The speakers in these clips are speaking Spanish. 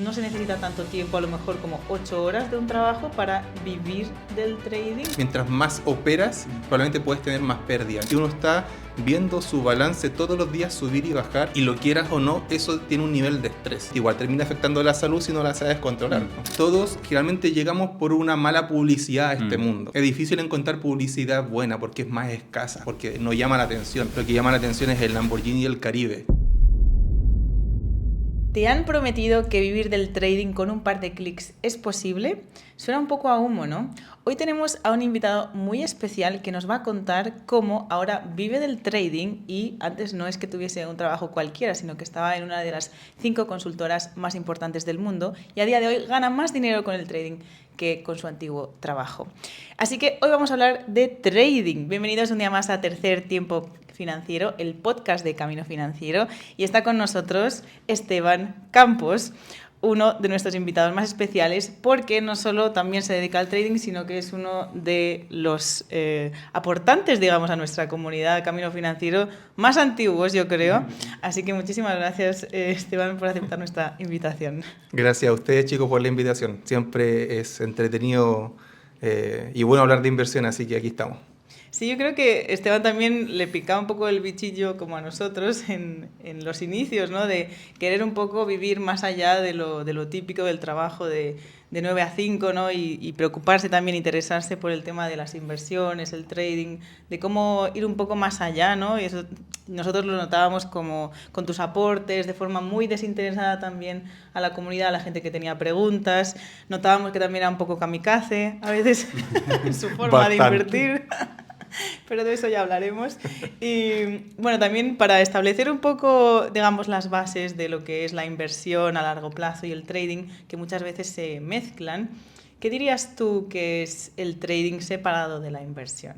no se necesita tanto tiempo, a lo mejor como 8 horas de un trabajo para vivir del trading. Mientras más operas, probablemente puedes tener más pérdidas. Si uno está viendo su balance todos los días subir y bajar, y lo quieras o no, eso tiene un nivel de estrés. Igual termina afectando la salud si no la sabes controlar. Todos generalmente llegamos por una mala publicidad a este mundo. Es difícil encontrar publicidad buena porque es más escasa, porque no llama la atención. Lo que llama la atención es el Lamborghini y el Caribe. ¿Te han prometido que vivir del trading con un par de clics es posible? Suena un poco a humo, ¿no? Hoy tenemos a un invitado muy especial que nos va a contar cómo ahora vive del trading y antes no es que tuviese un trabajo cualquiera, sino que estaba en una de las 5 consultoras más importantes del mundo y a día de hoy gana más dinero con el trading que con su antiguo trabajo. Así que hoy vamos a hablar de trading. Bienvenidos un día más a Tercer Tiempo Financiero, el podcast de Camino Financiero, y está con nosotros Esteban Campos, uno de nuestros invitados más especiales, porque no solo también se dedica al trading, sino que es uno de los aportantes, digamos, a nuestra comunidad Camino Financiero más antiguos, yo creo. Así que muchísimas gracias, Esteban, por aceptar nuestra invitación. Gracias a ustedes, chicos, por la invitación. Siempre es entretenido y bueno hablar de inversión, así que aquí estamos. Sí, yo creo que Esteban también le picaba un poco el bichillo como a nosotros en los inicios, ¿no? De querer un poco vivir más allá de lo típico del trabajo de 9 a 5, ¿no? Y preocuparse también, interesarse por el tema de las inversiones, el trading, de cómo ir un poco más allá, ¿no? Y eso nosotros lo notábamos como con tus aportes, de forma muy desinteresada también a la comunidad, a la gente que tenía preguntas. Notábamos que también era un poco kamikaze a veces en su forma de invertir. Pero de eso ya hablaremos. Y bueno, también para establecer un poco, digamos, las bases de lo que es la inversión a largo plazo y el trading, que muchas veces se mezclan, ¿qué dirías tú que es el trading separado de la inversión?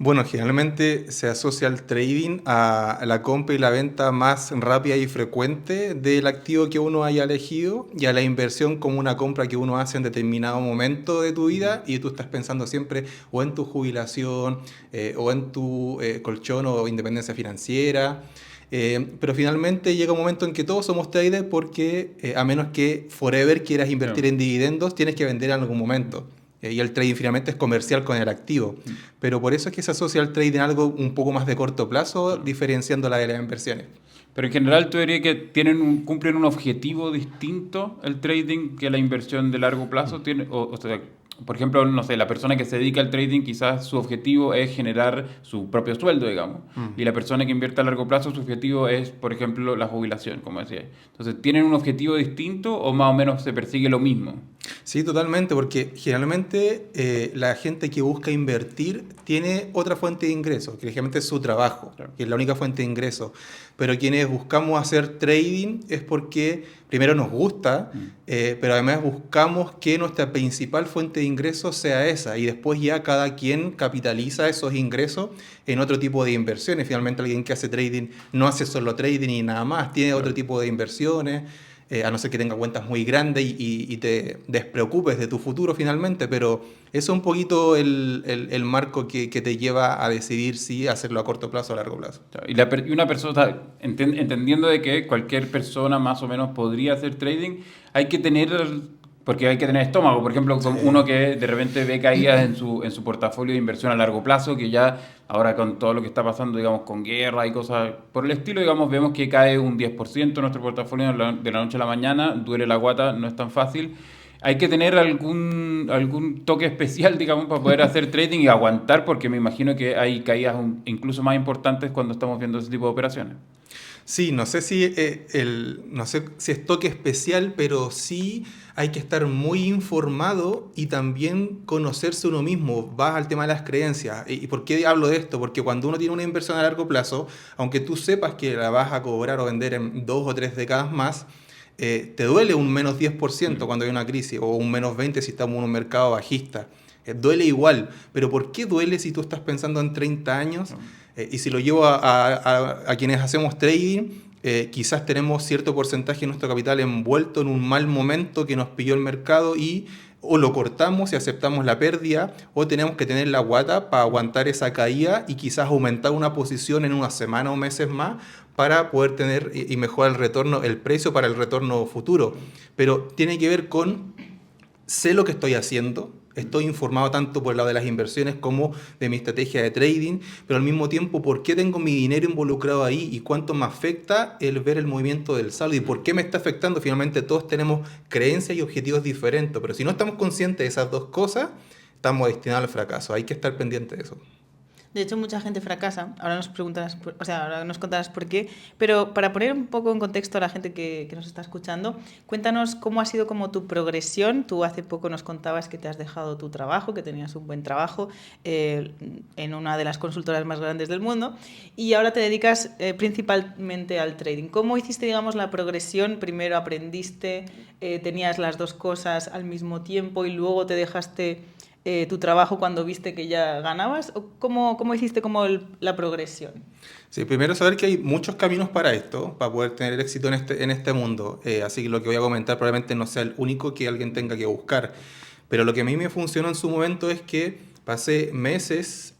Bueno, generalmente se asocia al trading a la compra y la venta más rápida y frecuente del activo que uno haya elegido y a la inversión como una compra que uno hace en determinado momento de tu vida y tú estás pensando siempre o en tu jubilación o en tu colchón o independencia financiera. Pero finalmente llega un momento en que todos somos traders porque a menos que forever quieras invertir en dividendos, tienes que vender en algún momento. Y el trading finalmente es comercial con el activo. Pero por eso es que se asocia al trading algo un poco más de corto plazo, diferenciándola de las inversiones. Pero en general tú dirías que cumplen un objetivo distinto el trading que la inversión de largo plazo. O sea, por ejemplo, no sé, la persona que se dedica al trading quizás su objetivo es generar su propio sueldo, digamos. Y la persona que invierte a largo plazo su objetivo es, por ejemplo, la jubilación, como decía. Entonces, ¿tienen un objetivo distinto o más o menos se persigue lo mismo? Sí, totalmente, porque generalmente la gente que busca invertir tiene otra fuente de ingresos, que generalmente es su trabajo, claro, que es la única fuente de ingresos. Pero quienes buscamos hacer trading es porque primero nos gusta, pero además buscamos que nuestra principal fuente de ingresos sea esa y después ya cada quien capitaliza esos ingresos en otro tipo de inversiones. Finalmente alguien que hace trading no hace solo trading y nada más, tiene otro tipo de inversiones. A no ser que tenga cuentas muy grandes y te despreocupes de tu futuro finalmente, pero eso es un poquito el marco que te lleva a decidir si hacerlo a corto plazo o a largo plazo. Y una persona, entendiendo de que cualquier persona más o menos podría hacer trading, hay que tener... Porque hay que tener estómago, por ejemplo, como uno que de repente ve caídas en su portafolio de inversión a largo plazo, que ya ahora con todo lo que está pasando, digamos, con guerra y cosas por el estilo, digamos, vemos que cae un 10% nuestro portafolio de la noche a la mañana, duele la guata, no es tan fácil. Hay que tener algún toque especial, digamos, para poder hacer trading y aguantar, porque me imagino que hay caídas incluso más importantes cuando estamos viendo ese tipo de operaciones. Sí, no sé si es toque especial, pero sí hay que estar muy informado y también conocerse uno mismo. Vas al tema de las creencias. ¿Y por qué hablo de esto? Porque cuando uno tiene una inversión a largo plazo, aunque tú sepas que la vas a cobrar o vender en 2 o 3 décadas más, te duele un menos 10% cuando hay una crisis o un menos 20% si estamos en un mercado bajista. Duele igual, pero ¿por qué duele si tú estás pensando en 30 años? Y si lo llevo a quienes hacemos trading, quizás tenemos cierto porcentaje de nuestro capital envuelto en un mal momento que nos pilló el mercado y o lo cortamos y aceptamos la pérdida, o tenemos que tener la guata para aguantar esa caída y quizás aumentar una posición en una semana o meses más para poder tener y mejorar el retorno, el precio para el retorno futuro. Pero tiene que ver con, sé lo que estoy haciendo, estoy informado tanto por el lado de las inversiones como de mi estrategia de trading, pero al mismo tiempo, ¿por qué tengo mi dinero involucrado ahí y cuánto me afecta el ver el movimiento del saldo y por qué me está afectando? Finalmente todos tenemos creencias y objetivos diferentes, pero si no estamos conscientes de esas dos cosas, estamos destinados al fracaso. Hay que estar pendiente de eso. De hecho, mucha gente fracasa. Ahora nos preguntarás, ahora nos contarás por qué. Pero para poner un poco en contexto a la gente que nos está escuchando, cuéntanos cómo ha sido como tu progresión. Tú hace poco nos contabas que te has dejado tu trabajo, que tenías un buen trabajo en una de las consultoras más grandes del mundo y ahora te dedicas principalmente al trading. ¿Cómo hiciste, digamos, la progresión? Primero aprendiste, tenías las dos cosas al mismo tiempo y luego te dejaste tu trabajo cuando viste que ya ganabas? ¿O cómo hiciste como la progresión? Sí, primero saber que hay muchos caminos para esto, para poder tener éxito en este mundo. Así que lo que voy a comentar probablemente no sea el único que alguien tenga que buscar. Pero lo que a mí me funcionó en su momento es que pasé meses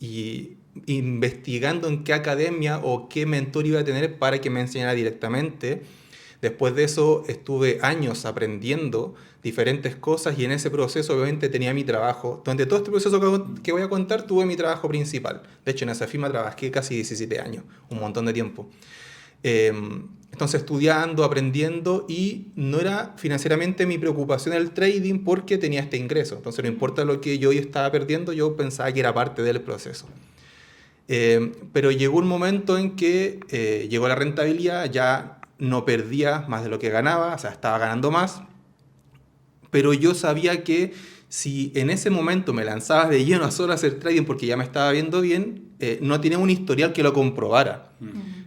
y investigando en qué academia o qué mentor iba a tener para que me enseñara directamente. Después de eso estuve años aprendiendo diferentes cosas y en ese proceso obviamente tenía mi trabajo. Durante todo este proceso que voy a contar tuve mi trabajo principal. De hecho en esa firma trabajé casi 17 años, un montón de tiempo. Entonces estudiando, aprendiendo y no era financieramente mi preocupación el trading porque tenía este ingreso. Entonces no importa lo que yo estaba perdiendo, yo pensaba que era parte del proceso. Pero llegó un momento en que llegó la rentabilidad, ya no perdía más de lo que ganaba, o sea, estaba ganando más, pero yo sabía que si en ese momento me lanzaba de lleno a solo hacer trading porque ya me estaba viendo bien, no tenía un historial que lo comprobara.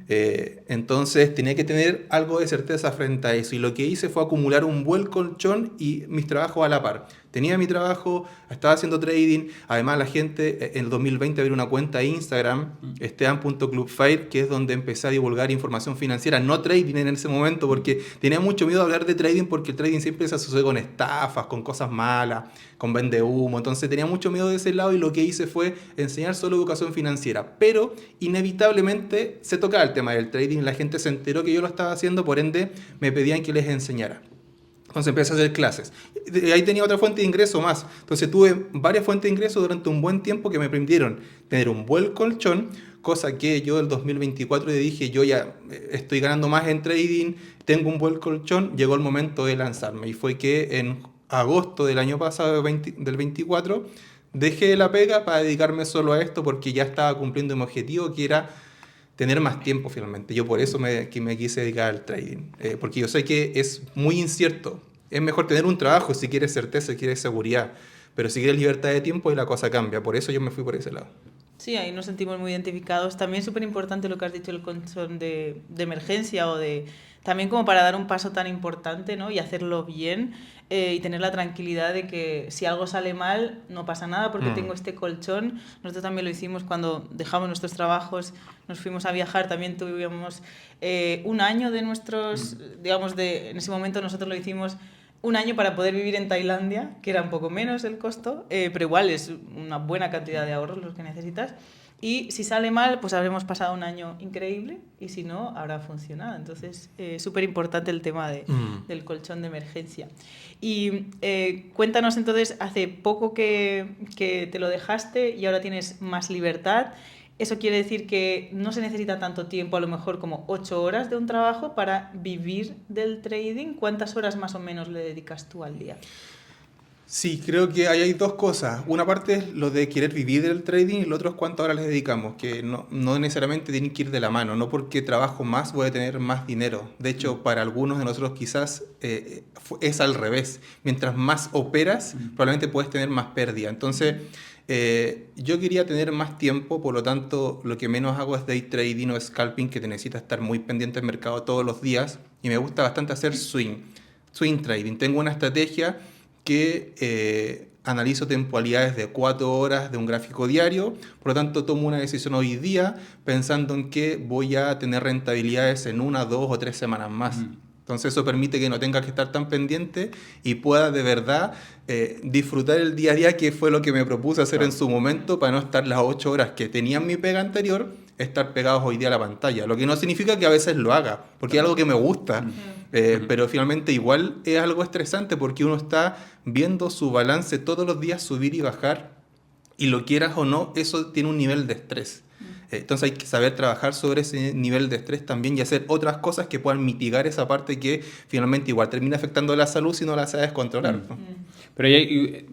Entonces tenía que tener algo de certeza frente a eso y lo que hice fue acumular un buen colchón y mis trabajos a la par. Tenía mi trabajo, estaba haciendo trading, además la gente en el 2020 abrió una cuenta de Instagram, esteban.clubfire, que es donde empecé a divulgar información financiera, no trading en ese momento porque tenía mucho miedo de hablar de trading porque el trading siempre se asocia con estafas, con cosas malas, con vende humo, entonces tenía mucho miedo de ese lado y lo que hice fue enseñar solo educación financiera, pero inevitablemente se tocaba el tema del trading, la gente se enteró que yo lo estaba haciendo, por ende me pedían que les enseñara. Entonces empecé a hacer clases. Ahí tenía otra fuente de ingreso más. Entonces tuve varias fuentes de ingreso durante un buen tiempo que me permitieron tener un buen colchón, cosa que yo del 2024 le dije, yo ya estoy ganando más en trading, tengo un buen colchón, llegó el momento de lanzarme. Y fue que en agosto del año pasado, del 24, dejé la pega para dedicarme solo a esto porque ya estaba cumpliendo mi objetivo, que era tener más tiempo finalmente. Yo por eso me quise dedicar al trading, porque yo sé que es muy incierto. Es mejor tener un trabajo si quieres certeza, si quieres seguridad, pero si quieres libertad de tiempo y la cosa cambia. Por eso yo me fui por ese lado. Sí, ahí nos sentimos muy identificados. También es súper importante lo que has dicho, el colchón de emergencia o de... También como para dar un paso tan importante, ¿no? Y hacerlo bien y tener la tranquilidad de que si algo sale mal no pasa nada porque tengo este colchón. Nosotros también lo hicimos cuando dejamos nuestros trabajos, nos fuimos a viajar, también tuvimos un año de nuestros, digamos, en ese momento nosotros lo hicimos un año para poder vivir en Tailandia, que era un poco menos el costo, pero igual es una buena cantidad de ahorros los que necesitas. Y si sale mal, pues habremos pasado un año increíble y si no, habrá funcionado. Entonces, súper importante el tema del colchón de emergencia. Y cuéntanos entonces, hace poco que te lo dejaste y ahora tienes más libertad. Eso quiere decir que no se necesita tanto tiempo, a lo mejor como 8 horas de un trabajo para vivir del trading. ¿Cuántas horas más o menos le dedicas tú al día? Sí, creo que ahí hay dos cosas. Una parte es lo de querer vivir del trading y lo otro es cuántas horas les dedicamos, que no necesariamente tienen que ir de la mano. No porque trabajo más voy a tener más dinero. De hecho, para algunos de nosotros quizás es al revés. Mientras más operas, probablemente puedes tener más pérdida. Entonces, yo quería tener más tiempo, por lo tanto, lo que menos hago es day trading o scalping, que te necesita estar muy pendiente del mercado todos los días. Y me gusta bastante hacer swing trading. Tengo una estrategia que analizo temporalidades de 4 horas de un gráfico diario, por lo tanto tomo una decisión hoy día pensando en que voy a tener rentabilidades en 1, 2 o 3 semanas más. Entonces eso permite que no tengas que estar tan pendiente y pueda de verdad disfrutar el día a día, que fue lo que me propuse hacer en su momento, para no estar las 8 horas que tenía en mi pega anterior, estar pegados hoy día a la pantalla. Lo que no significa que a veces lo haga, porque es algo que me gusta, pero finalmente igual es algo estresante porque uno está viendo su balance todos los días subir y bajar, y lo quieras o no, eso tiene un nivel de estrés. Entonces hay que saber trabajar sobre ese nivel de estrés también y hacer otras cosas que puedan mitigar esa parte que finalmente igual termina afectando la salud si no la sabes controlar, ¿no? Pero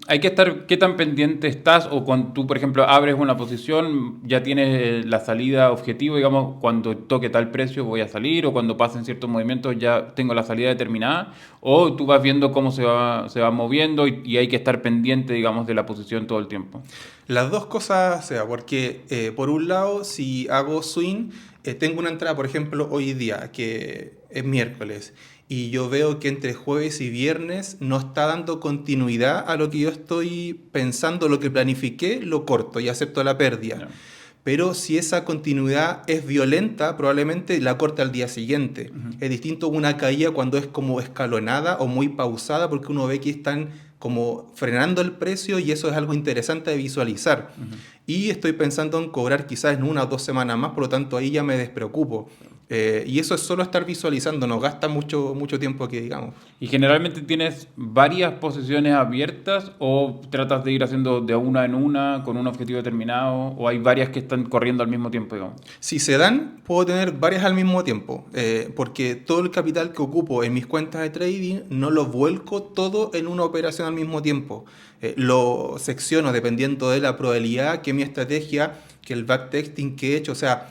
hay que estar, ¿qué tan pendiente estás? O cuando tú, por ejemplo, abres una posición, ya tienes la salida objetivo, digamos, cuando toque tal precio voy a salir, o cuando pasen ciertos movimientos ya tengo la salida determinada, o tú vas viendo cómo se va moviendo y hay que estar pendiente, digamos, de la posición todo el tiempo. Las dos cosas, o sea, porque por un lado, si hago swing, tengo una entrada, por ejemplo, hoy día, que es miércoles, y yo veo que entre jueves y viernes no está dando continuidad a lo que yo estoy pensando, lo que planifiqué, lo corto y acepto la pérdida. No. Pero si esa continuidad es violenta, probablemente la corte al día siguiente. Es distinto una caída cuando es como escalonada o muy pausada, porque uno ve que están como frenando el precio y eso es algo interesante de visualizar. Y estoy pensando en cobrar quizás en 1 o 2 semanas más, por lo tanto ahí ya me despreocupo. Y eso es solo estar visualizando, no gasta mucho tiempo aquí, digamos. ¿Y generalmente tienes varias posiciones abiertas o tratas de ir haciendo de una en una con un objetivo determinado, o hay varias que están corriendo al mismo tiempo, digamos? Si se dan, puedo tener varias al mismo tiempo, porque todo el capital que ocupo en mis cuentas de trading no lo vuelco todo en una operación al mismo tiempo. Lo secciono dependiendo de la probabilidad, que mi estrategia, que el backtesting que he hecho, o sea,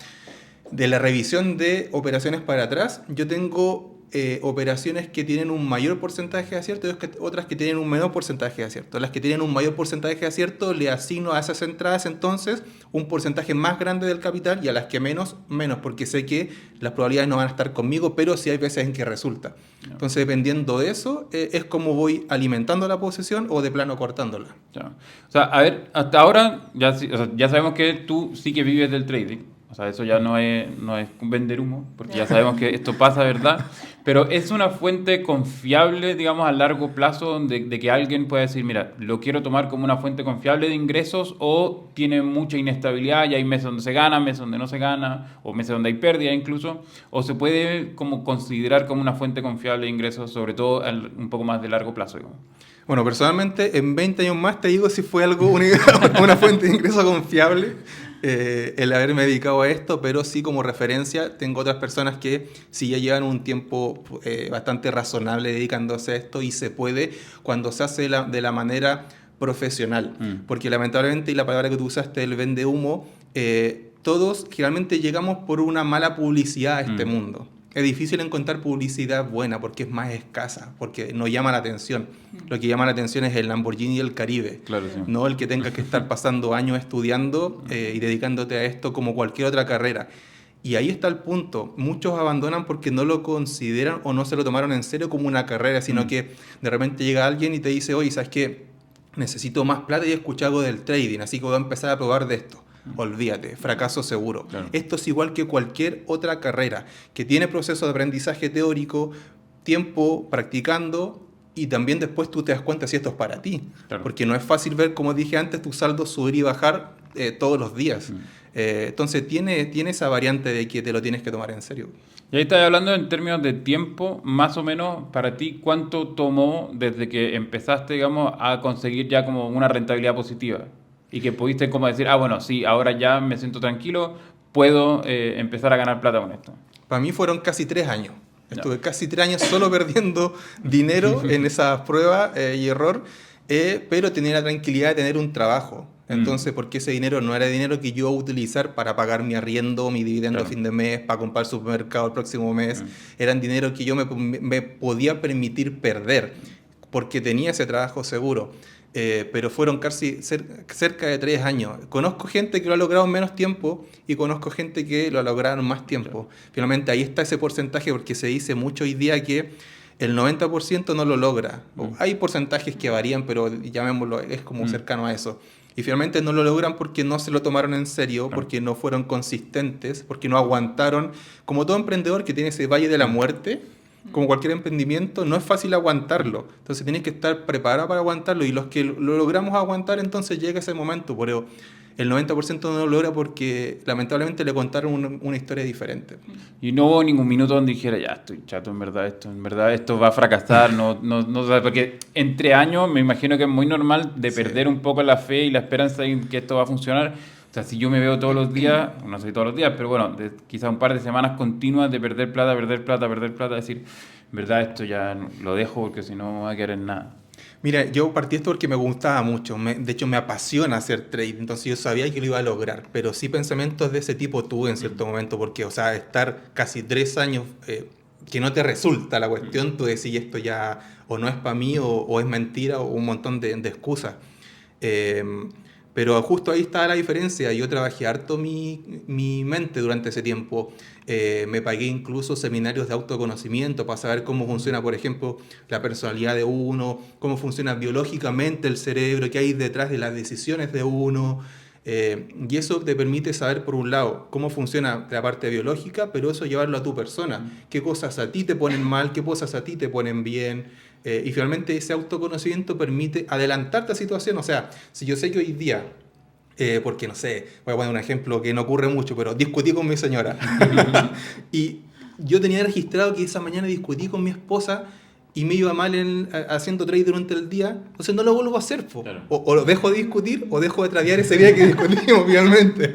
de la revisión de operaciones para atrás, yo tengo operaciones que tienen un mayor porcentaje de acierto y otras que tienen un menor porcentaje de acierto. Las que tienen un mayor porcentaje de acierto le asigno a esas entradas entonces un porcentaje más grande del capital, y a las que menos, porque sé que las probabilidades no van a estar conmigo, pero sí hay veces en que resulta. Entonces, dependiendo de eso, es como voy alimentando la posición o de plano cortándola. Ya. O sea, a ver, hasta ahora ya sabemos que tú sí que vives del trading. O sea, eso ya no es vender humo, porque ya sabemos que esto pasa, ¿verdad? Pero es una fuente confiable, digamos, a largo plazo, de que alguien pueda decir, mira, lo quiero tomar como una fuente confiable de ingresos, o tiene mucha inestabilidad y hay meses donde se gana, meses donde no se gana, o meses donde hay pérdida incluso, o se puede como considerar como una fuente confiable de ingresos, sobre todo un poco más de largo plazo, digamos. Bueno, personalmente, en 20 años más te digo si fue algo una fuente de ingreso confiable el haberme dedicado a esto, pero sí, como referencia tengo otras personas que sí ya llevan un tiempo bastante razonable dedicándose a esto, y se puede cuando se hace de la manera profesional. Porque lamentablemente, y la palabra que tú usaste, el vende humo, todos generalmente llegamos por una mala publicidad a este mundo. Es difícil encontrar publicidad buena porque es más escasa, porque no llama la atención. Lo que llama la atención es el Lamborghini y el Caribe. Claro, sí. No el que tengas que estar pasando años estudiando y dedicándote a esto como cualquier otra carrera. Y ahí está el punto. Muchos abandonan porque no lo consideran o no se lo tomaron en serio como una carrera, sino que de repente llega alguien y te dice, oye, ¿sabes qué? Necesito más plata y escuché algo del trading, así que voy a empezar a probar de esto. Olvídate, fracaso seguro. Claro. Esto es igual que cualquier otra carrera que tiene proceso de aprendizaje teórico, tiempo practicando, y también después tú te das cuenta si esto es para ti. Claro. Porque no es fácil ver, como dije antes, tu saldo subir y bajar todos los días. Entonces tiene esa variante de que te lo tienes que tomar en serio. Y ahí estás hablando en términos de tiempo, más o menos, para ti, ¿cuánto tomó desde que empezaste, digamos, a conseguir ya como una rentabilidad positiva? Y que pudiste como decir, bueno, sí, ahora ya me siento tranquilo, puedo empezar a ganar plata con esto. Para mí fueron casi 3 años. Estuve casi 3 años solo perdiendo dinero en esas pruebas y error, pero tenía la tranquilidad de tener un trabajo. Entonces, porque ese dinero no era dinero que yo iba a utilizar para pagar mi arriendo, mi dividendo a fin de mes, para comprar supermercado el próximo mes. Eran dinero que yo me podía permitir perder, porque tenía ese trabajo seguro. Pero fueron casi cerca de 3 años. Conozco gente que lo ha logrado en menos tiempo y conozco gente que lo ha logrado en más tiempo. Finalmente ahí está ese porcentaje, porque se dice mucho hoy día que el 90% no lo logra. Hay porcentajes que varían, pero llamémoslo, es como cercano a eso. Y finalmente no lo logran porque no se lo tomaron en serio, porque no fueron consistentes, porque no aguantaron. Como todo emprendedor que tiene ese valle de la muerte, como cualquier emprendimiento, no es fácil aguantarlo. Entonces tienes que estar preparado para aguantarlo y los que lo logramos aguantar, entonces llega ese momento, pero el 90% no lo logra porque lamentablemente le contaron una historia diferente. Y no hubo ningún minuto donde dijera, ya estoy chato, en verdad esto va a fracasar, porque entre años me imagino que es muy normal de perder un poco la fe y la esperanza en que esto va a funcionar. O sea, si yo me veo todos los días, no sé todos los días, pero bueno, quizás un par de semanas continuas de perder plata, decir, en verdad esto ya lo dejo porque si no va a quedar en nada. Mira, yo partí esto porque me gustaba mucho, de hecho me apasiona hacer trade, entonces yo sabía que lo iba a lograr, pero sí pensamientos de ese tipo tuve en cierto momento, porque, o sea, estar casi 3 años que no te resulta la cuestión, tú decís esto ya o no es para mí o es mentira o un montón de excusas. Pero justo ahí está la diferencia. Yo trabajé harto mi mente durante ese tiempo. Me pagué incluso seminarios de autoconocimiento para saber cómo funciona, por ejemplo, la personalidad de uno, cómo funciona biológicamente el cerebro, qué hay detrás de las decisiones de uno. Y eso te permite saber, por un lado, cómo funciona la parte biológica, pero eso llevarlo a tu persona. Qué cosas a ti te ponen mal, qué cosas a ti te ponen bien. Y finalmente ese autoconocimiento permite adelantarte a situación. O sea, si yo sé que hoy día, porque no sé, voy a poner un ejemplo que no ocurre mucho, pero discutí con mi señora. Y yo tenía registrado que esa mañana discutí con mi esposa y me iba mal haciendo trade durante el día, entonces no lo vuelvo a hacer. Claro. O lo dejo de discutir o dejo de tradear ese día que discutimos, finalmente.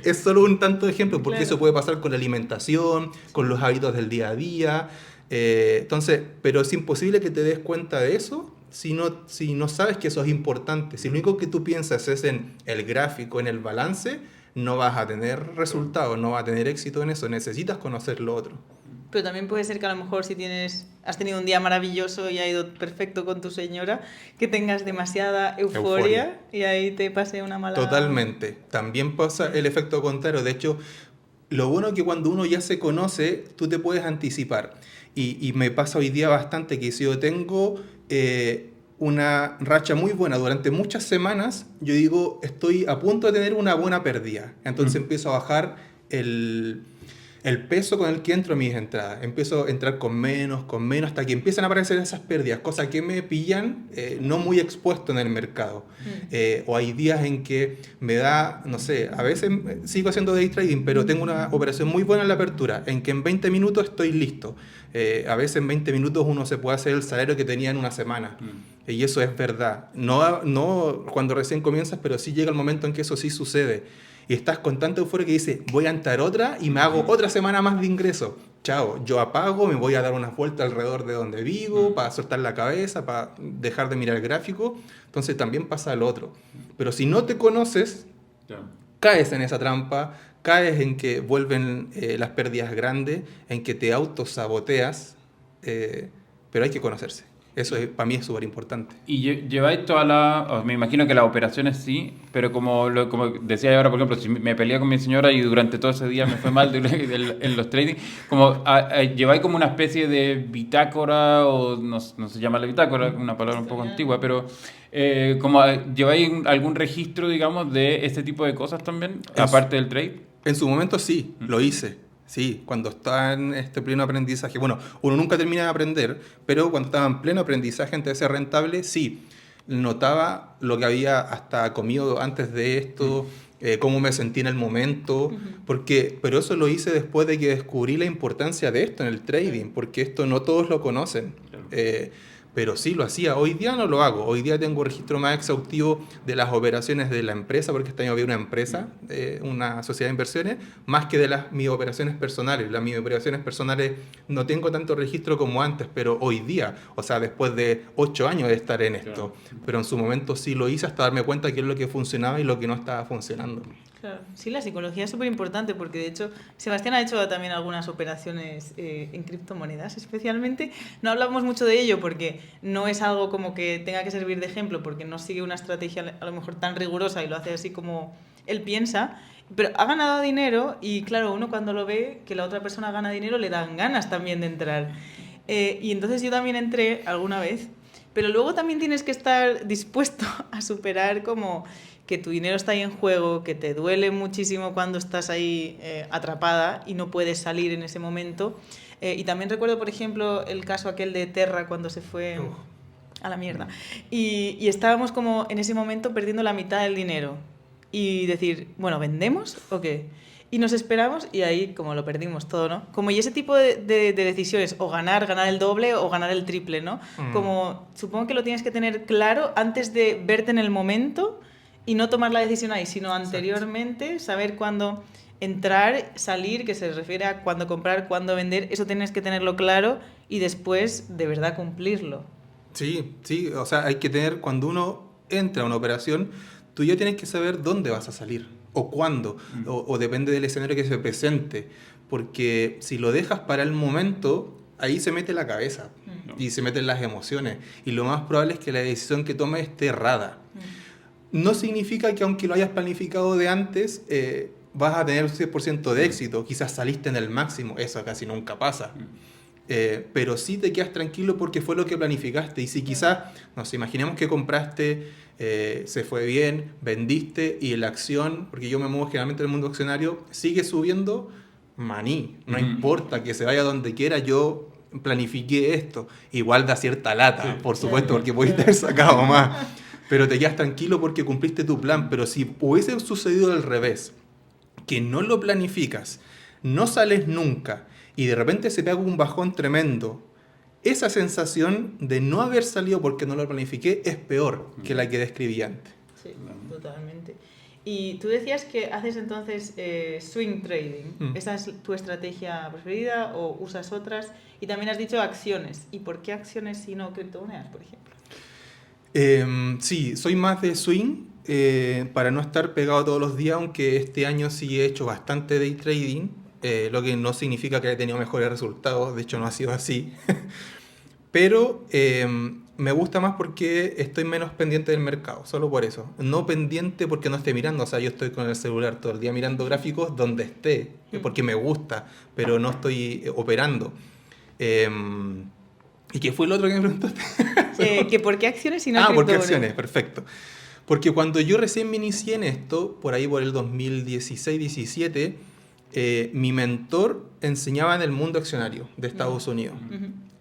Es solo un tanto de ejemplo, porque eso puede pasar con la alimentación, con los hábitos del día a día. Entonces, pero es imposible que te des cuenta de eso si no sabes que eso es importante. Si lo único que tú piensas es en el gráfico, en el balance, no vas a tener resultados, no vas a tener éxito en eso. Necesitas conocer lo otro. Pero también puede ser que a lo mejor si has tenido un día maravilloso y ha ido perfecto con tu señora, que tengas demasiada euforia. Y ahí te pase una mala... Totalmente. También pasa el efecto contrario. De hecho, lo bueno es que cuando uno ya se conoce, tú te puedes anticipar. Y me pasa hoy día bastante que si yo tengo una racha muy buena durante muchas semanas, yo digo, estoy a punto de tener una buena pérdida. Entonces empiezo a bajar el peso con el que entro a mis entradas. Empiezo a entrar con menos, hasta que empiezan a aparecer esas pérdidas, cosas que me pillan no muy expuesto en el mercado. O hay días en que me da, no sé, a veces sigo haciendo day trading, pero tengo una operación muy buena en la apertura, en que en 20 minutos estoy listo. A veces en 20 minutos uno se puede hacer el salario que tenía en una semana. Y eso es verdad. No cuando recién comienzas, pero sí llega el momento en que eso sí sucede. Y estás con tanta euforia que dices, voy a entrar otra y me hago otra semana más de ingreso. Chao, yo apago, me voy a dar una vuelta alrededor de donde vivo, para soltar la cabeza, para dejar de mirar el gráfico. Entonces también pasa lo otro. Pero si no te conoces, caes en esa trampa, caes en que vuelven las pérdidas grandes, en que te autosaboteas, pero hay que conocerse. Eso para mí es súper importante. Y lleváis me imagino que las operaciones sí, pero como decía ahora, por ejemplo, si me peleé con mi señora y durante todo ese día me fue mal en los trading, lleváis como una especie de bitácora, o no se llama la bitácora, una palabra un poco antigua, pero ¿lleváis algún registro, digamos, de este tipo de cosas también, aparte del trade? En su momento sí, lo hice. Sí, cuando estaba en este pleno aprendizaje, bueno, uno nunca termina de aprender, pero cuando estaba en pleno aprendizaje antes de ser rentable, sí, notaba lo que había hasta comido antes de esto, cómo me sentí en el momento, pero eso lo hice después de que descubrí la importancia de esto en el trading, porque esto no todos lo conocen. Pero sí lo hacía. Hoy día no lo hago. Hoy día tengo un registro más exhaustivo de las operaciones de la empresa, porque este año había una empresa, una sociedad de inversiones, más que de mis operaciones personales. Mis operaciones personales no tengo tanto registro como antes, pero hoy día, o sea, después de 8 años de estar en esto, pero en su momento sí lo hice hasta darme cuenta de qué es lo que funcionaba y lo que no estaba funcionando. Claro. Sí, la psicología es súper importante porque de hecho Sebastián ha hecho también algunas operaciones en criptomonedas especialmente. No hablamos mucho de ello porque no es algo como que tenga que servir de ejemplo, porque no sigue una estrategia a lo mejor tan rigurosa y lo hace así como él piensa, pero ha ganado dinero y claro, uno cuando lo ve que la otra persona gana dinero le dan ganas también de entrar. Y entonces yo también entré alguna vez, pero luego también tienes que estar dispuesto a superar como que tu dinero está ahí en juego, que te duele muchísimo cuando estás ahí atrapada y no puedes salir en ese momento. Y también recuerdo, por ejemplo, el caso aquel de Terra cuando se fue a la mierda. Y estábamos como en ese momento perdiendo la mitad del dinero. Y decir, bueno, ¿vendemos o qué? Y nos esperamos y ahí como lo perdimos todo, ¿no? Como y ese tipo de decisiones, o ganar el doble o ganar el triple, ¿no? Como supongo que lo tienes que tener claro antes de verte en el momento y no tomar la decisión ahí, sino anteriormente, saber cuándo entrar, salir, que se refiere a cuándo comprar, cuándo vender, eso tienes que tenerlo claro y después de verdad cumplirlo. Sí, sí, o sea, hay que tener, cuando uno entra a una operación, tú ya tienes que saber dónde vas a salir o cuándo, o depende del escenario que se presente, porque si lo dejas para el momento, ahí se mete la cabeza y se meten las emociones, y lo más probable es que la decisión que tomes esté errada. No significa que aunque lo hayas planificado de antes, vas a tener un 100% de éxito, quizás saliste en el máximo, eso casi nunca pasa. Pero sí te quedas tranquilo porque fue lo que planificaste. Y si quizás, nos imaginemos que compraste, se fue bien, vendiste y la acción, porque yo me muevo generalmente en el mundo accionario, sigue subiendo, maní, no importa que se vaya donde quiera, yo planifiqué esto. Igual da cierta lata, por supuesto, porque pudiste haber sacado más. Pero te quedas tranquilo porque cumpliste tu plan. Pero si hubiese sucedido al revés, que no lo planificas, no sales nunca, y de repente se pega un bajón tremendo, esa sensación de no haber salido porque no lo planifiqué es peor que la que describí antes. Sí, totalmente. Y tú decías que haces entonces swing trading. ¿Esa es tu estrategia preferida o usas otras? Y también has dicho acciones. ¿Y por qué acciones y no criptomonedas, por ejemplo? Sí, soy más de swing para no estar pegado todos los días, aunque este año sí he hecho bastante day trading. Lo que no significa que haya tenido mejores resultados, de hecho no ha sido así. Pero me gusta más porque estoy menos pendiente del mercado, solo por eso. No pendiente porque no esté mirando, o sea, yo estoy con el celular todo el día mirando gráficos donde esté, porque me gusta, pero no estoy operando. ¿Y qué fue lo otro que me preguntaste? ¿Que ¿Por qué acciones y no ¿por qué criptomonedas? acciones? Perfecto. Porque cuando yo recién me inicié en esto, por ahí por el 2016-17, mi mentor enseñaba en el mundo accionario de Estados Unidos.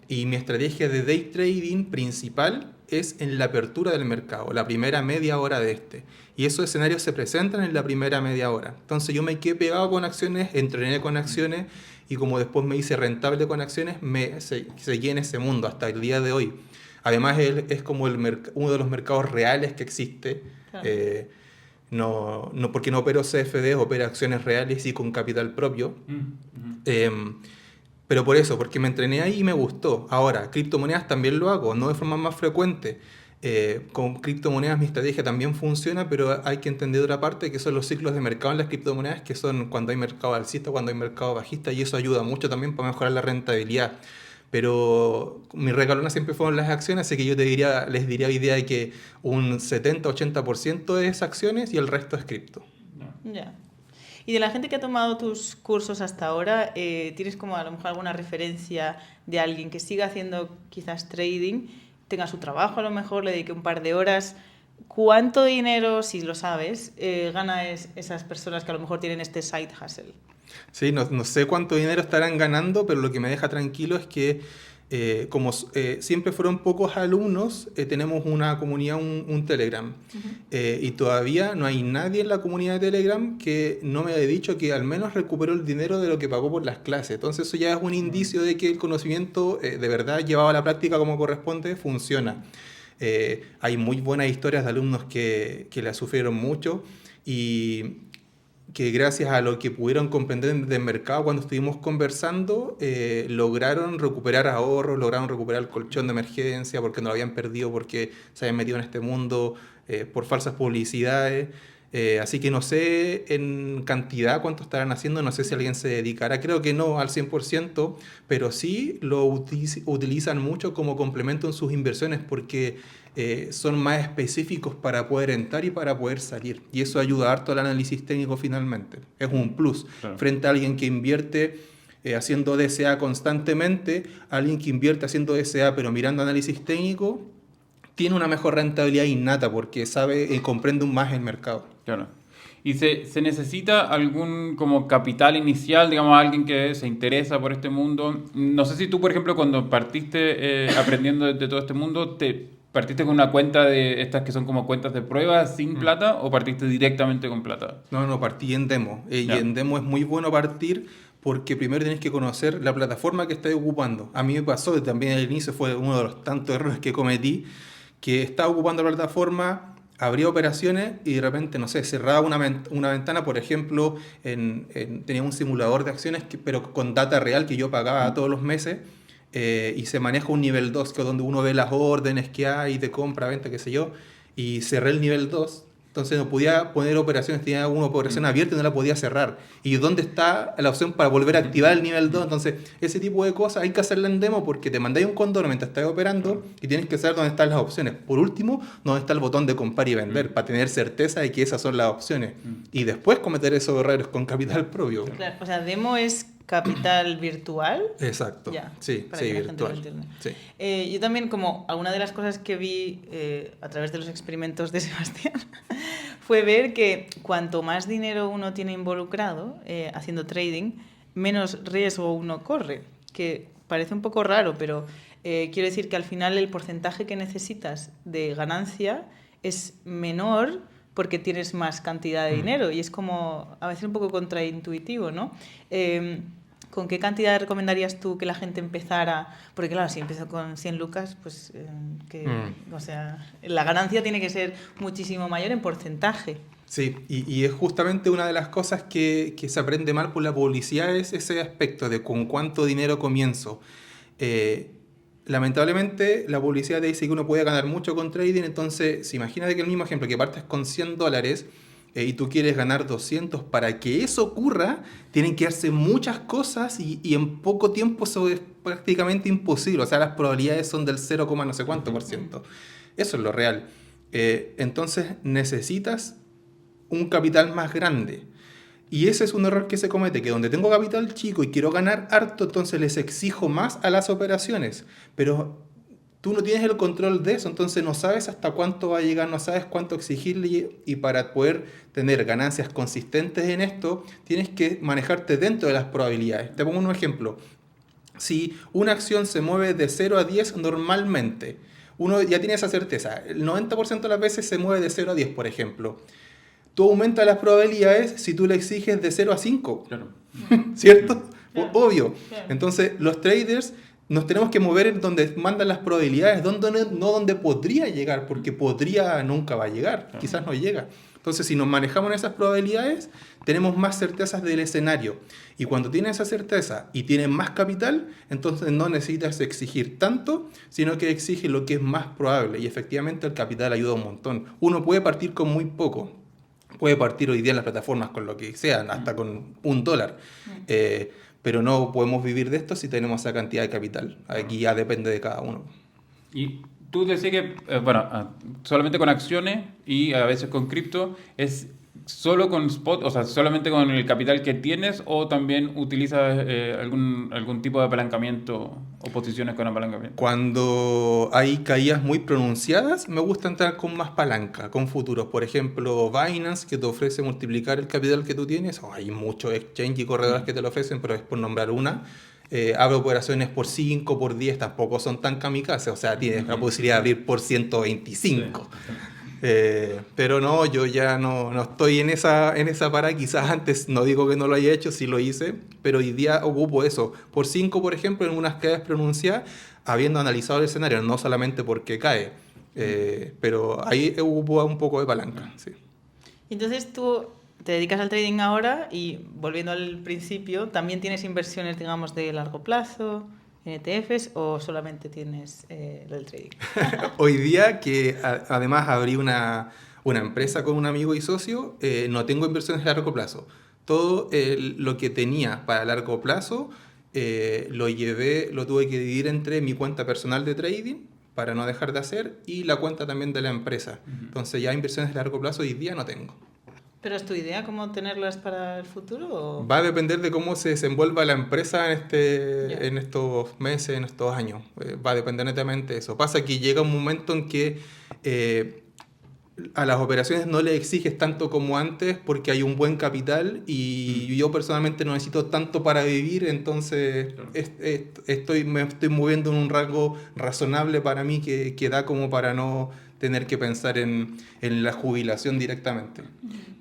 Y mi estrategia de day trading principal es en la apertura del mercado, la primera media hora de este. Y esos escenarios se presentan en la primera media hora. Entonces yo me quedé pegado con acciones, entrené con acciones, y como después me hice rentable con acciones, seguí en ese mundo hasta el día de hoy. Además, es como uno de los mercados reales que existe. Claro. No, porque no opero CFD, opero acciones reales y con capital propio. Pero por eso, porque me entrené ahí y me gustó. Ahora, criptomonedas también lo hago, no de forma más frecuente. Con criptomonedas mi estrategia también funciona, pero hay que entender otra parte, que son los ciclos de mercado en las criptomonedas, que son cuando hay mercado alcista, cuando hay mercado bajista, y eso ayuda mucho también para mejorar la rentabilidad. Pero mi regalona siempre fueron las acciones, así que yo les diría hoy día de que un 70-80% es acciones y el resto es cripto. Ya. Y de la gente que ha tomado tus cursos hasta ahora, ¿tienes como a lo mejor alguna referencia de alguien que siga haciendo quizás trading, tenga su trabajo a lo mejor, le dedique un par de horas? ¿Cuánto dinero, si lo sabes, gana esas personas que a lo mejor tienen este side hustle? Sí, no sé cuánto dinero estarán ganando, pero lo que me deja tranquilo es que como siempre fueron pocos alumnos, tenemos una comunidad, un Telegram. Y todavía no hay nadie en la comunidad de Telegram que no me haya dicho que al menos recuperó el dinero de lo que pagó por las clases. Entonces eso ya es un indicio de que el conocimiento de verdad llevado a la práctica como corresponde funciona. Hay muy buenas historias de alumnos que la sufrieron mucho y que gracias a lo que pudieron comprender del mercado cuando estuvimos conversando, lograron recuperar ahorros, lograron recuperar el colchón de emergencia porque no lo habían perdido porque se habían metido en este mundo por falsas publicidades. Así que no sé en cantidad cuánto estarán haciendo, no sé si alguien se dedicará, creo que no al 100%, pero sí lo utilizan mucho como complemento en sus inversiones porque son más específicos para poder entrar y para poder salir. Y eso ayuda harto al análisis técnico finalmente. Es un plus. Claro. Frente a alguien que invierte haciendo DCA constantemente, alguien que invierte haciendo DCA pero mirando análisis técnico, tiene una mejor rentabilidad innata porque sabe y comprende más el mercado. Claro. ¿Y se necesita algún como capital inicial, digamos, alguien que se interesa por este mundo? No sé si tú, por ejemplo, cuando partiste aprendiendo de todo este mundo, ¿partiste con una cuenta de estas que son como cuentas de prueba sin plata o partiste directamente con plata? No, partí en demo. Y Ya. en demo es muy bueno partir porque primero tienes que conocer la plataforma que estás ocupando. A mí me pasó, y también al inicio fue uno de los tantos errores que cometí, que estaba ocupando la plataforma, abría operaciones y de repente, no sé, cerraba una ventana, por ejemplo, tenía un simulador de acciones, pero con data real que yo pagaba todos los meses, y se maneja un nivel 2 que es donde uno ve las órdenes que hay de compra, venta, qué sé yo, y cerré el nivel 2. Entonces no podía poner operaciones, tenía una operación abierta y no la podía cerrar. ¿Y dónde está la opción para volver a activar el nivel 2? Entonces, ese tipo de cosas hay que hacerla en demo porque te mandáis un condoro mientras estás operando y tienes que saber dónde están las opciones. Por último, dónde está el botón de comprar y vender para tener certeza de que esas son las opciones. Y después cometer esos errores con capital propio. Claro, o sea, demo es capital virtual. Exacto. Ya, Sí, para sí, que la gente lo virtual. entienda. Sí. Yo también, como alguna de las cosas que vi a través de los experimentos de Sebastián, fue ver que cuanto más dinero uno tiene involucrado haciendo trading, menos riesgo uno corre. Que parece un poco raro, pero quiero decir que al final el porcentaje que necesitas de ganancia es menor porque tienes más cantidad de dinero y es como a veces un poco contraintuitivo, ¿no? ¿Con qué cantidad recomendarías tú que la gente empezara? Porque claro, si empiezo con 100 lucas, pues o sea, la ganancia tiene que ser muchísimo mayor en porcentaje. Sí, y es justamente una de las cosas que se aprende mal por la publicidad, es ese aspecto de con cuánto dinero comienzo. Lamentablemente, la publicidad te dice que uno puede ganar mucho con trading, entonces, si imagínate que el mismo ejemplo, que partes con $100 y tú quieres ganar 200, para que eso ocurra, tienen que hacerse muchas cosas y en poco tiempo eso es prácticamente imposible. O sea, las probabilidades son del 0, no sé cuánto por ciento. Eso es lo real. Entonces, necesitas un capital más grande. Y ese es un error que se comete, que donde tengo capital chico y quiero ganar harto, entonces les exijo más a las operaciones. Pero tú no tienes el control de eso, entonces no sabes hasta cuánto va a llegar, no sabes cuánto exigirle, y para poder tener ganancias consistentes en esto, tienes que manejarte dentro de las probabilidades. Te pongo un ejemplo. Si una acción se mueve de 0 a 10 normalmente, uno ya tiene esa certeza. El 90% de las veces se mueve de 0 a 10, por ejemplo. Tú aumentas las probabilidades si tú le exiges de 0 a 5. Claro. ¿Cierto? Claro. Obvio. Claro. Entonces, los traders nos tenemos que mover en donde mandan las probabilidades, no donde podría llegar, porque podría nunca va a llegar, quizás no llega. Entonces, si nos manejamos en esas probabilidades, tenemos más certezas del escenario. Y cuando tienes esa certeza y tienes más capital, entonces no necesitas exigir tanto, sino que exige lo que es más probable. Y efectivamente el capital ayuda un montón. Uno puede partir con muy poco. Puede partir hoy día en las plataformas con lo que sea, hasta con $1. Pero no podemos vivir de esto si tenemos esa cantidad de capital. Aquí ya depende de cada uno. Y tú decías que, solamente con acciones y a veces con cripto, ¿es solo con spot, o sea, solamente con el capital que tienes, o también utilizas algún tipo de apalancamiento o posiciones con apalancamiento? Cuando hay caídas muy pronunciadas, me gusta entrar con más palanca, con futuros. Por ejemplo, Binance, que te ofrece multiplicar el capital que tú tienes. Hay muchos exchange y corredores que te lo ofrecen, pero es por nombrar una. Abre operaciones por 5, por 10, tampoco son tan kamikazes. O sea, tienes la posibilidad de abrir por 125. Sí. Pero no, yo ya no estoy en esa parada. Quizás antes, no digo que no lo haya hecho, sí lo hice, pero hoy día ocupo eso. Por 5, por ejemplo, en unas caídas pronunciadas, habiendo analizado el escenario, no solamente porque cae, pero ahí ocupo un poco de palanca. Sí. Entonces tú te dedicas al trading ahora y, volviendo al principio, ¿también tienes inversiones, digamos, de largo plazo, en ETFs, o solamente tienes el trading? Hoy día, que además abrí una empresa con un amigo y socio, no tengo inversiones de largo plazo. Todo lo que tenía para largo plazo lo tuve que dividir entre mi cuenta personal de trading, para no dejar de hacer, y la cuenta también de la empresa. Entonces ya inversiones de largo plazo hoy día no tengo. ¿Pero es tu idea cómo tenerlas para el futuro? ¿O? Va a depender de cómo se desenvuelva la empresa en estos meses, en estos años. Va a depender netamente de eso. Pasa que llega un momento en que a las operaciones no le exiges tanto como antes porque hay un buen capital y yo personalmente no necesito tanto para vivir, entonces me estoy moviendo en un rango razonable para mí que da como para no tener que pensar en la jubilación directamente.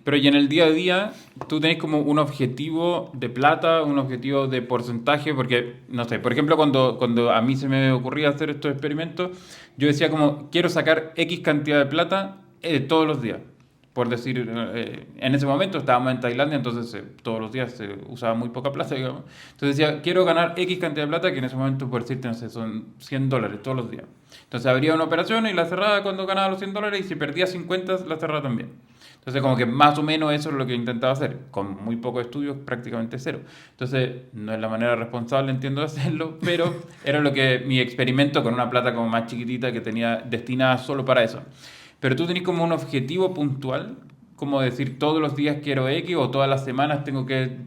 Pero y en el día a día, tú tenés como un objetivo de plata, un objetivo de porcentaje, porque, no sé, por ejemplo, cuando a mí se me ocurría hacer estos experimentos, yo decía como, quiero sacar X cantidad de plata todos los días. Por decir, en ese momento estábamos en Tailandia, entonces todos los días se usaba muy poca plata, digamos. Entonces decía, quiero ganar X cantidad de plata, que en ese momento, por decirte, no sé, son $100 todos los días. Entonces abría una operación y la cerraba cuando ganaba los $100 y si perdía 50 la cerraba también. Entonces como que más o menos eso es lo que intentaba hacer, con muy pocos estudios, prácticamente cero. Entonces no es la manera responsable, entiendo, de hacerlo, pero era lo que mi experimento con una plata como más chiquitita que tenía destinada solo para eso. Pero tú tenés como un objetivo puntual, como decir todos los días quiero X o todas las semanas tengo que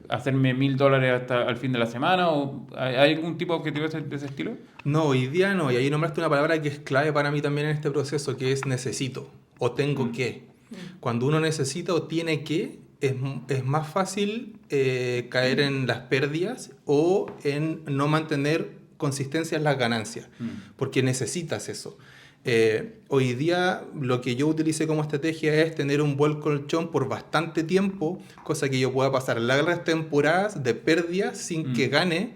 hacerme $1,000 hasta el fin de la semana, o ¿hay algún tipo de objetivo de ese estilo? No, hoy día no, y ahí nombraste una palabra que es clave para mí también en este proceso, que es necesito o tengo que. Cuando uno necesita o tiene que, es más fácil caer en las pérdidas o en no mantener consistencia en las ganancias, porque necesitas eso. Hoy día lo que yo utilicé como estrategia es tener un buen colchón por bastante tiempo, cosa que yo pueda pasar largas temporadas de pérdidas sin que gane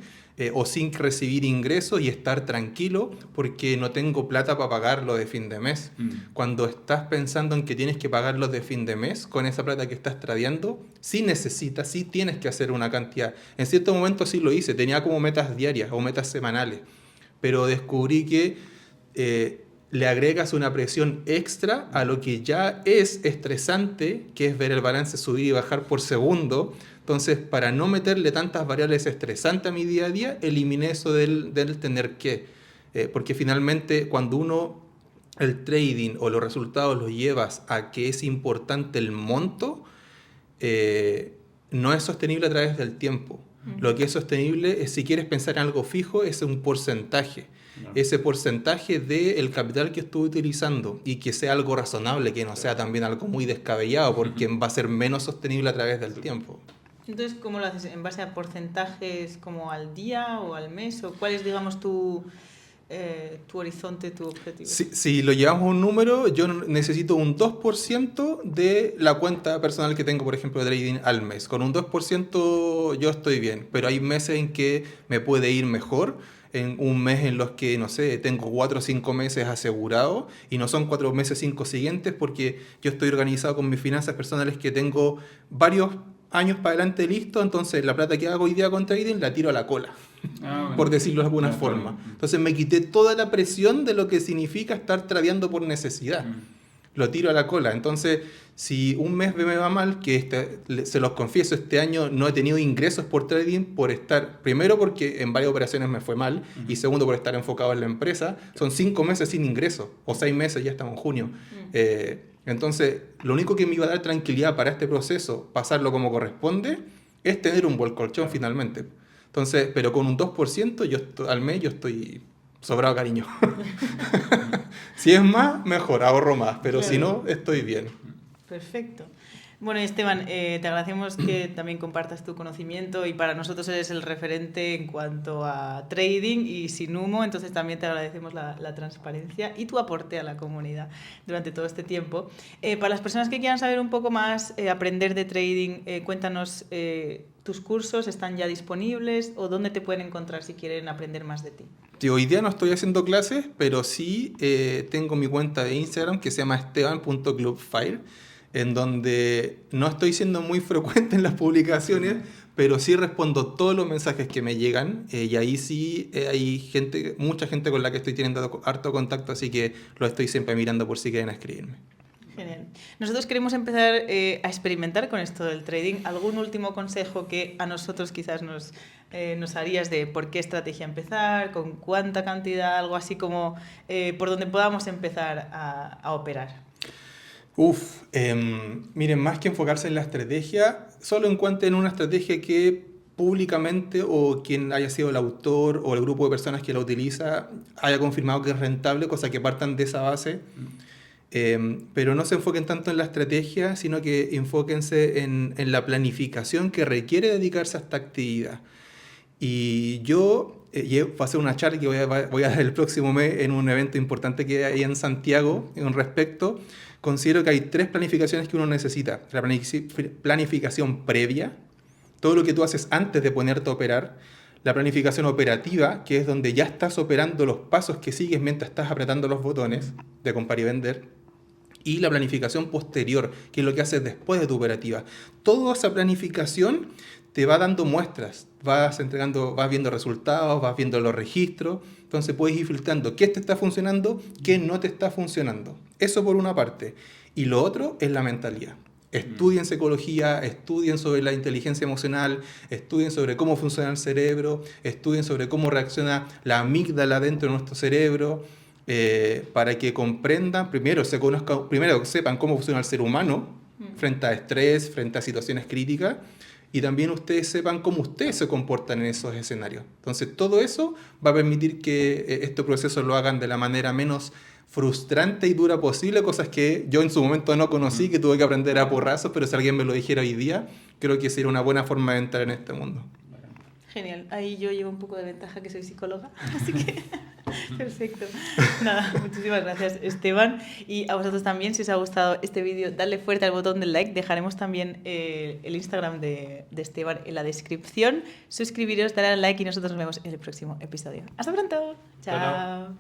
o sin recibir ingresos y estar tranquilo porque no tengo plata para pagarlo de fin de mes. Cuando estás pensando en que tienes que pagarlo de fin de mes con esa plata que estás tradeando, sí necesitas, sí tienes que hacer una cantidad. En cierto momento sí lo hice, tenía como metas diarias o metas semanales, pero descubrí que le agregas una presión extra a lo que ya es estresante, que es ver el balance subir y bajar por segundo. Entonces, para no meterle tantas variables estresantes a mi día a día, eliminé eso del tener que. Porque finalmente, cuando el trading o los resultados los llevas a que es importante el monto, no es sostenible a través del tiempo. Lo que es sostenible es, si quieres pensar en algo fijo, es un porcentaje. Ese porcentaje del capital que estuve utilizando y que sea algo razonable, que no sea también algo muy descabellado, porque va a ser menos sostenible a través del tiempo. Entonces, ¿cómo lo haces? ¿En base a porcentajes como al día o al mes? ¿O cuál es, digamos, tu horizonte, tu objetivo? Si lo llevamos a un número, yo necesito un 2% de la cuenta personal que tengo, por ejemplo, de trading al mes. Con un 2% yo estoy bien, pero hay meses en que me puede ir mejor. En un mes en los que, no sé, tengo 4 o 5 meses asegurados y no son 4 meses 5 siguientes porque yo estoy organizado con mis finanzas personales que tengo varios años para adelante listo, entonces la plata que hago hoy día con trading la tiro a la cola, bueno, por decirlo de alguna forma. Entonces me quité toda la presión de lo que significa estar tradeando por necesidad. Lo tiro a la cola. Entonces, si un mes me va mal, que se los confieso, este año no he tenido ingresos por trading por estar, primero porque en varias operaciones me fue mal, y segundo por estar enfocado en la empresa, son 5 meses sin ingresos, o 6 meses, ya estamos en junio. Entonces, lo único que me iba a dar tranquilidad para este proceso, pasarlo como corresponde, es tener un buen colchón finalmente. Entonces, pero con un 2% al mes yo estoy sobrado cariño. Si es más, mejor, ahorro más, pero claro, si no, estoy bien. Perfecto. Bueno, Esteban, te agradecemos que también compartas tu conocimiento y para nosotros eres el referente en cuanto a trading y sin humo, entonces también te agradecemos la transparencia y tu aporte a la comunidad durante todo este tiempo. Para las personas que quieran saber un poco más, aprender de trading, cuéntanos, ¿tus cursos están ya disponibles o dónde te pueden encontrar si quieren aprender más de ti? Sí, hoy día no estoy haciendo clases, pero sí tengo mi cuenta de Instagram que se llama esteban.clubfire, en donde no estoy siendo muy frecuente en las publicaciones, pero sí respondo todos los mensajes que me llegan, y ahí sí hay mucha gente con la que estoy teniendo harto contacto, así que lo estoy siempre mirando por si quieren escribirme. Genial. Nosotros queremos empezar a experimentar con esto del trading. ¿Algún último consejo que a nosotros quizás nos harías de por qué estrategia empezar, con cuánta cantidad, algo así como por donde podamos empezar a operar? Miren, más que enfocarse en la estrategia, solo encuentren una estrategia que públicamente o quien haya sido el autor o el grupo de personas que la utiliza haya confirmado que es rentable, cosa que partan de esa base. Pero no se enfoquen tanto en la estrategia, sino que enfóquense en la planificación que requiere dedicarse a esta actividad. Y yo pasé una charla que voy a dar el próximo mes en un evento importante que hay en Santiago en respecto. Considero que hay 3 planificaciones que uno necesita. La planificación previa, todo lo que tú haces antes de ponerte a operar. La planificación operativa, que es donde ya estás operando los pasos que sigues mientras estás apretando los botones de comprar y vender. Y la planificación posterior, que es lo que haces después de tu operativa. Toda esa planificación te va dando muestras, vas viendo resultados, vas viendo los registros, entonces puedes ir filtrando qué te está funcionando, qué no te está funcionando. Eso por una parte. Y lo otro es la mentalidad. Estudien psicología, estudien sobre la inteligencia emocional, estudien sobre cómo funciona el cerebro, estudien sobre cómo reacciona la amígdala dentro de nuestro cerebro, para que comprendan, primero sepan cómo funciona el ser humano frente a estrés, frente a situaciones críticas, y también ustedes sepan cómo ustedes se comportan en esos escenarios. Entonces, todo eso va a permitir que estos procesos lo hagan de la manera menos frustrante y dura posible, cosas que yo en su momento no conocí, que tuve que aprender a porrazos, pero si alguien me lo dijera hoy día, creo que sería una buena forma de entrar en este mundo. Genial. Ahí yo llevo un poco de ventaja que soy psicóloga, así que perfecto. Nada, muchísimas gracias, Esteban. Y a vosotros también, si os ha gustado este vídeo, dadle fuerte al botón del like. Dejaremos también el Instagram de Esteban en la descripción. Suscribiros, darle al like y nosotros nos vemos en el próximo episodio. ¡Hasta pronto! ¡Chao!